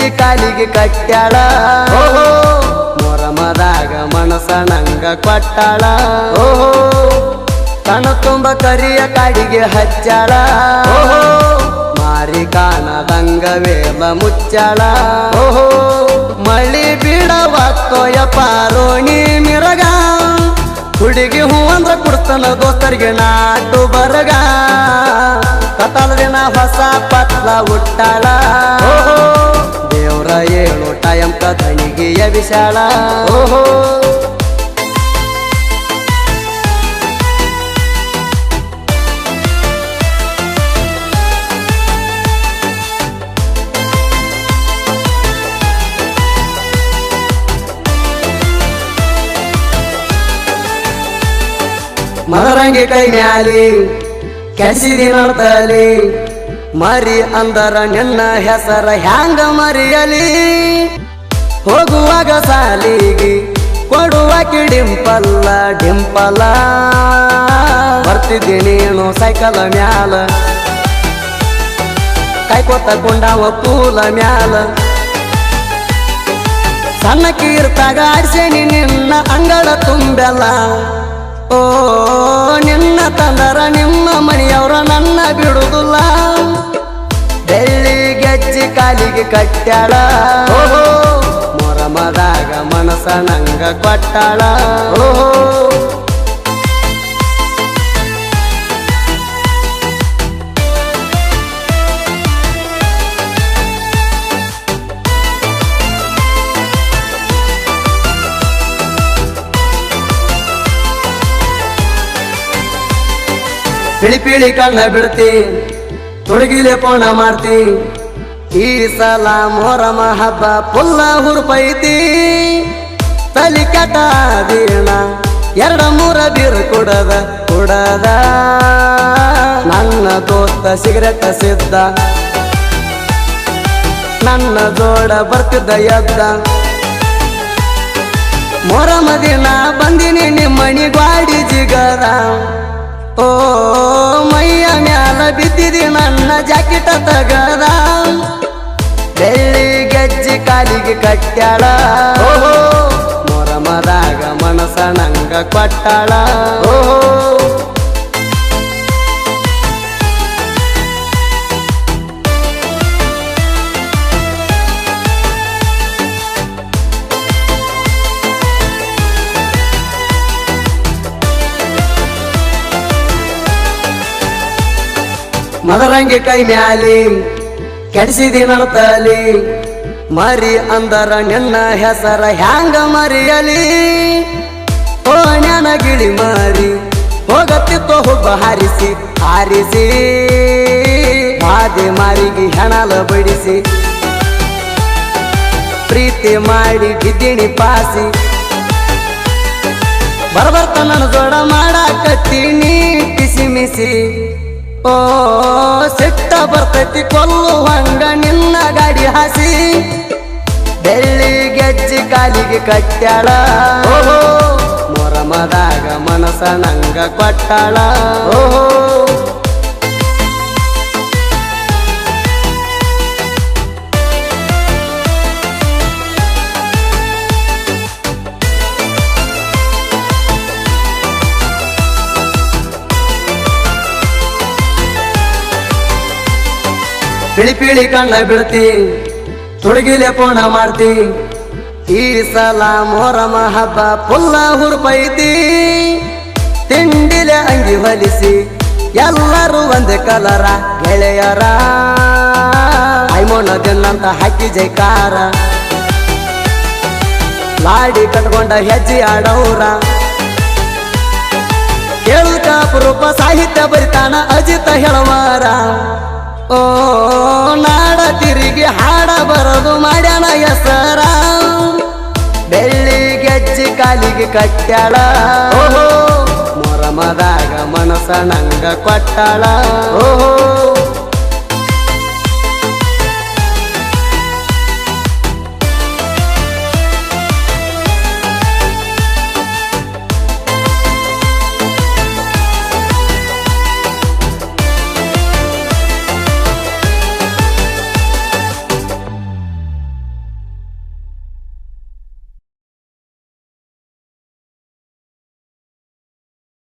ಗೆಜ್ಜಿ ಕಾಲಿಗೆ ಕಟ್ಟ್ಯಾಳ ಮೊರಮದಾಗ ಮನಸ ನಂಗ ಕೊಟ್ಟಾಳ ಕಣ ತುಂಬ ಕರಿಯ ಕಾಡಿಗೆ ಹಚ್ಚಾಳ ಮಾರಿ ಕಾಣದಂಗ ವೇಲ ಮುಚ್ಚಾಳ ಮಳಿ ಬಿಡವತ್ತೋಯ ಪಾರೋಣಿ ಮಿರಗ ಹುಡುಗಿ ಹೂ ಅಂದ್ರ ಕುಡ್ತನ ದೋಸ್ತರಿಗೆ ನಾಟು ಬರಗ ಕತ್ತಲ ದಿನ ಹೊಸ ಪತ್ಲ ಹುಟ್ಟಾಳ ದೇವ್ರ ಏಳು ಟೈಮ್ ಕದಣಿಗೆಯ ವಿಶಾಲ ಮದರಂಗಿ ಕೈ ಮ್ಯಾಲಿ ಕೆಡಿಸಿದಿ ನೋಡ್ತಲಿ ಮರಿ ಅಂದರ ನಿನ್ನ ಹೆಸರ ಹ್ಯಾಂಗ ಮರಿಯಲಿ ಹೋಗುವಾಗ ಸಾಲಿಗೆ ಕೊಡುವಾಕಿ ಡಿಂಪಲ್ಲ ಡಿಂಪಲ್ಲ ಬರ್ತಿದ್ದಿ ನೀನು ಸೈಕಲ್ ಮ್ಯಾಲ ಕೈಕೊತ್ತ ಕೊಂಡಾವ ಕೂಲ ಮ್ಯಾಲ ಸಣ್ಣ ಕೀರ್ತಾಗ ಆಡ್ಸೇನಿ ನಿನ್ನ ಅಂಗಳ ತುಂಬೆಲ್ಲ ಓ ನಿನ್ನ ತಂದರ ನಿಮ್ಮ ಮನೆಯವ್ರ ನನ್ನ ಬಿಡುದಿಲ್ಲ ಬೆಳ್ಳಿ ಗೆಜ್ಜಿ ಕಾಲಿಗೆ ಕಟ್ಟ್ಯಾಳ ಮೊರಮದಾಗ ಮನಸ ನಂಗ ಕೊಟ್ಟಾಳ ಪಿಳಿ ಪಿಳಿ ಕಣ್ಣ ಬಿಡ್ತಿ ತುಡುಗಿಲೆ ಪೋಣ ಮಾಡ್ತಿ ಈ ಸಲ ಮೊರಮ ಹಬ್ಬ ಪುಲ್ಲ ಹುರುಪೈತಿ ತಲಿ ಕೆಟ್ಟಾದೀಣ ಎರಡ ಮೂರ ಬೀರು ಕುಡದ ನನ್ನ ದೋಸ್ತ ಸಿಗರೆಟ್ ಸಿದ್ದ ನನ್ನ ಜೋಡ ಬರ್ತಿದ್ದ ಎದ್ದ ಮೊರಮ ದಿನ ಬಂದಿನಿ ನಿಮ್ಮಣಿ ಗಾಡಿ ಜಿಗರ ಓ ಮೈಯ ಮ್ಯಾಲ ಬಿದ್ದಿದಿ ನನ್ನ ಜಾಕೆಟ ತಗದ ಬೆಳ್ಳಿ ಗೆಜ್ಜಿ ಕಾಲಿಗೆ ಕಟ್ಟ್ಯಾಳ ಮೊರಮದಾಗ ಮನಸ ನಂಗ ಕೊಟ್ಟಾಳ ಮದರಂಗಿ ಕೈ ಮ್ಯಾಲಿ ಕೆಡಿಸಿದಿ ನಡ್ತಲಿ ಮರಿ ಅಂದರ ನಿನ್ನ ಹೆಸರ ಹ್ಯಾಂಗ ಮರಿಯಲಿ ಓ ಜ್ಞಾನ ಗಿಳಿ ಮಾರಿ ಹೋಗತ್ತಿತ್ತೋ ಹುಬ್ಬ ಹಾರಿಸಿ ಹಾದೆ ಮಾರಿಗೆ ಹೆಣಲ ಬಡಿಸಿ ಪ್ರೀತಿ ಮಾಡಿ ಬಿದ್ದಿಣಿ ಪಾಸಿ ಬರ್ಬರ್ತ ನನ್ನ ಜೋಡ ಮಾಡಾಕತ್ತೀನಿ ಕಿಸಿ ಮಿಸಿ ಓ ಸಿಟ್ಟ ಬರ್ತೈತಿ ಕೊಲ್ಲುವಂಗ ನಿನ್ನ ಗಾಡಿ ಹಾಸಿ ಬೆಳ್ಳಿ ಗೆಜ್ಜಿ ಕಾಲಿಗೆ ಕಟ್ಟ್ಯಾಳ ಮೊರಮದಾಗ ಮನಸ ನಂಗ ಕೊಟ್ಟಾಳ ಪಿಳಿ ಪಿಳಿ ಕಣ್ಣ ಬಿಡ್ತಿ ತುಡುಗಿಲೆ ಪೋಣ ಮಾಡ್ತಿ ಈ ಸಲ ಮೊರಮ ಹಬ್ಬ ಪುಲ್ಲ ಹುರುಪೈತಿ ತಿಂಡಿಲೆ ಅಂಗಿ ಹೊಲಿಸಿ ಎಲ್ಲರೂ ಒಂದೇ ಕಲರ ಗೆಳೆಯರ ಐಮೋಣ ದಿನಂತ ಹಾಕಿ ಜೈಕಾರ ಲಾಡಿ ಕಟ್ಕೊಂಡ ಹೆಜ್ಜೆ ಆಡೌರ ಕೇಳ್ಕ ಅಪರೂಪ ಸಾಹಿತ್ಯ ಬರಿತಾನ ಅಜಿತ ಹೇಳವಾರ ಓ ನಾಡ ತಿರುಗಿ ಹಾಡ ಬರೋದು ಮಾಡ್ಯಾನ ಹೆಸರ ಬೆಳ್ಳಿ ಗೆಜ್ಜಿ ಕಾಲಿಗೆ ಕಟ್ಟ್ಯಾಳ ಮೊರಮದಾಗ ಮನಸ ನಂಗ ಕೊಟ್ಟಾಳ